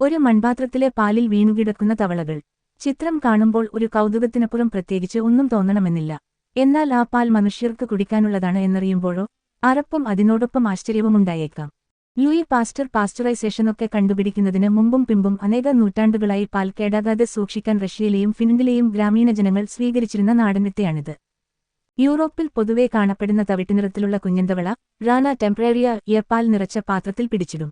ഒരു മൺപാത്രത്തിലെ പാലിൽ വീണുകിടക്കുന്ന തവളകൾ. ചിത്രം കാണുമ്പോൾ ഒരു കൗതുകത്തിനപ്പുറം പ്രത്യേകിച്ച് ഒന്നും തോന്നണമെന്നില്ല. എന്നാൽ ആ പാൽ മനുഷ്യർക്ക് കുടിക്കാനുള്ളതാണ് എന്നറിയുമ്പോഴോ അറപ്പും അതിനോടൊപ്പം ആശ്ചര്യവുമുണ്ടായേക്കാം. ലൂയി പാസ്റ്റർ പാസ്ചറൈസേഷനൊക്കെ കണ്ടുപിടിക്കുന്നതിന് മുമ്പും പിമ്പും അനേക നൂറ്റാണ്ടുകളായി പാൽ കേടാകാതെ സൂക്ഷിക്കാൻ റഷ്യയിലെയും ഫിൻലൻഡിലെയും ഗ്രാമീണ ജനങ്ങൾ സ്വീകരിച്ചിരുന്ന നാടൻവിദ്യയാണിത്. യൂറോപ്പിൽ പൊതുവെ കാണപ്പെടുന്ന തവിട്ടുനിറത്തിലുള്ള കുഞ്ഞന്തവള റാന ടെമ്പറേറിയ പാൽ നിറച്ച പാത്രത്തിൽ പിടിച്ചിടും.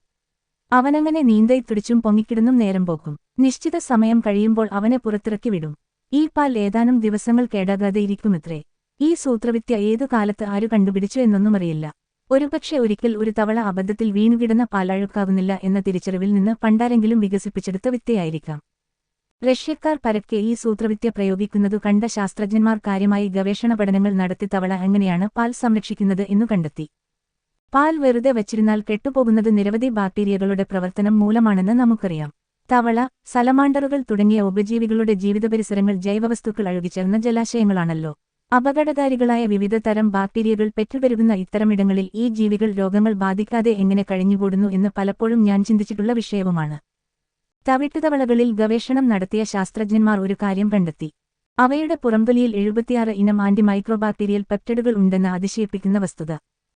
അവനങ്ങനെ നീന്തൈ തുടിച്ചും പൊങ്ങിക്കിടുന്നും നേരം പോക്കും. നിശ്ചിത സമയം കഴിയുമ്പോൾ അവനെ പുറത്തിറക്കി വിടും. ഈ പാൽ ഏതാനും ദിവസങ്ങൾ കേടാകാതെ ഇരിക്കുമത്രേ. ഈ സൂത്രവിദ്യ ഏതു കാലത്ത് ആരു കണ്ടുപിടിച്ചു എന്നൊന്നുമറിയില്ല. ഒരുപക്ഷെ ഒരിക്കൽ ഒരു തവള അബദ്ധത്തിൽ വീണുകിടന്ന പാലഴുക്കാവുന്നില്ല എന്ന തിരിച്ചറിവിൽ നിന്ന് പണ്ടാരെങ്കിലും വികസിപ്പിച്ചെടുത്ത വിദ്യയായിരിക്കാം. റഷ്യക്കാർ പരക്കെ ഈ സൂത്രവിദ്യ പ്രയോഗിക്കുന്നതു കണ്ട ശാസ്ത്രജ്ഞന്മാർ കാര്യമായി ഗവേഷണ പഠനങ്ങൾ നടത്തി തവള എങ്ങനെയാണ് പാൽ സംരക്ഷിക്കുന്നത് എന്നു കണ്ടെത്തി. പാൽ വെറുതെ വച്ചിരുന്നാൽ കെട്ടുപോകുന്നത് നിരവധി ബാക്ടീരിയകളുടെ പ്രവർത്തനം മൂലമാണെന്ന് നമുക്കറിയാം. തവള, സലമാണ്ടറുകൾ തുടങ്ങിയ ഉപജീവികളുടെ ജീവിതപരിസരങ്ങൾ ജൈവവസ്തുക്കൾ അഴുകിച്ചേർന്ന ജലാശയങ്ങളാണല്ലോ. അപകടകാരികളായ വിവിധ തരം ബാക്ടീരിയകൾ പെറ്റുപെരുകുന്ന ഇത്തരമിടങ്ങളിൽ ഈ ജീവികൾ രോഗങ്ങൾ ബാധിക്കാതെ എങ്ങനെ കഴിഞ്ഞുകൂടുന്നു എന്ന് പലപ്പോഴും ഞാൻ ചിന്തിച്ചിട്ടുള്ള വിഷയവുമാണ്. തവിട്ടുതവളകളിൽ ഗവേഷണം നടത്തിയ ശാസ്ത്രജ്ഞന്മാർ ഒരു കാര്യം കണ്ടെത്തി. അവയുടെ പുറംതൊലിയിൽ 76 ഇനം ആന്റിമൈക്രോബാക്ടീരിയൽ പെപ്റ്റൈഡുകൾ ഉണ്ടെന്ന് അതിശയിപ്പിക്കുന്ന വസ്തുത.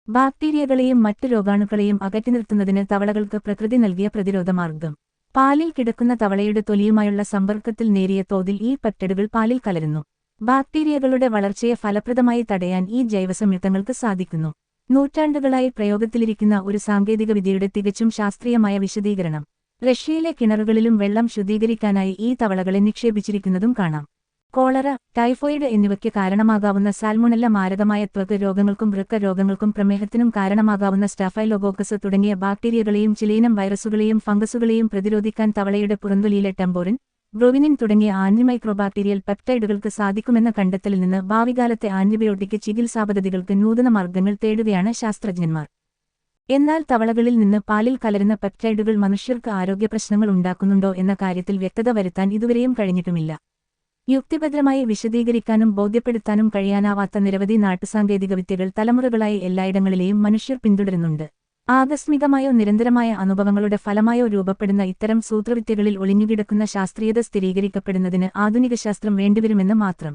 ബാക്ടീരിയകളെയും മറ്റു രോഗാണുക്കളെയും അകറ്റി നിർത്തുന്നതിന് തവളകൾക്ക് പ്രകൃതി നൽകിയ പ്രതിരോധമാർഗം. പാലിൽ കിടക്കുന്ന തവളയുടെ തൊലിയുമായുള്ള സമ്പർക്കത്തിൽ നേരിയ തോതിൽ ഈ പെപ്റ്റൈഡുകൾ പാലിൽ കലരുന്നു. ബാക്ടീരിയകളുടെ വളർച്ചയെ ഫലപ്രദമായി തടയാൻ ഈ ജൈവസംയുക്തങ്ങൾക്ക് സാധിക്കുന്നു. നൂറ്റാണ്ടുകളായി പ്രയോഗത്തിലിരിക്കുന്ന ഒരു സാങ്കേതികവിദ്യയുടെ തികച്ചും ശാസ്ത്രീയമായ വിശദീകരണം. റഷ്യയിലെ കിണറുകളിലും വെള്ളം ശുദ്ധീകരിക്കാനായി ഈ തവളകളെ നിക്ഷേപിച്ചിരിക്കുന്നതും കാണാം. കോളറ, ടൈഫോയിഡ് എന്നിവയ്ക്ക് കാരണമാകാവുന്ന സാൽമൊണെല്ല മാരകമായ ത്വക്ക് രോഗങ്ങൾക്കും വൃക്ക രോഗങ്ങൾക്കും പ്രമേഹത്തിനും കാരണമാകാവുന്ന സ്റ്റഫൈലോകോക്കസ് തുടങ്ങിയ ബാക്ടീരിയകളെയും ചിലയിനം വൈറസുകളെയും ഫംഗസുകളെയും പ്രതിരോധിക്കാൻ തവളയുടെ പുറന്തൊലിയിലെ ടെമ്പോറിൻ, ബ്രോവിനിൻ തുടങ്ങിയ ആന്റിമൈക്രോബാക്ടീരിയൽ പെപ്റ്റൈഡുകൾക്ക് സാധിക്കുമെന്ന കണ്ടെത്തലിൽ നിന്ന് ഭാവികാലത്തെ ആന്റിബയോട്ടിക് ചികിത്സാപദ്ധതികൾക്ക് നൂതന മാർഗങ്ങൾ തേടുകയാണ് ശാസ്ത്രജ്ഞന്മാർ. എന്നാൽ തവളകളിൽ നിന്ന് പാലിൽ കലരുന്ന പെപ്റ്റൈഡുകൾ മനുഷ്യർക്ക് ആരോഗ്യപ്രശ്നങ്ങൾ ഉണ്ടാക്കുന്നുണ്ടോ എന്ന കാര്യത്തിൽ വ്യക്തത വരുത്താൻ ഇതുവരെയും കഴിഞ്ഞിട്ടുമില്ല. യുക്തിഭദ്രമായി വിശദീകരിക്കാനും ബോധ്യപ്പെടുത്താനും കഴിയാനാവാത്ത നിരവധി നാട്ടുസാങ്കേതികവിദ്യകൾ തലമുറകളായി എല്ലായിടങ്ങളിലെയും മനുഷ്യർ പിന്തുടരുന്നുണ്ട്. ആകസ്മികമായോ നിരന്തരമായ അനുഭവങ്ങളുടെ ഫലമായോ രൂപപ്പെടുന്ന ഇത്തരം സൂത്രവിദ്യകളിൽ ഒളിഞ്ഞുകിടക്കുന്ന ശാസ്ത്രീയത സ്ഥിരീകരിക്കപ്പെടുന്നതിന് ആധുനിക ശാസ്ത്രം വേണ്ടിവരുമെന്ന് മാത്രം.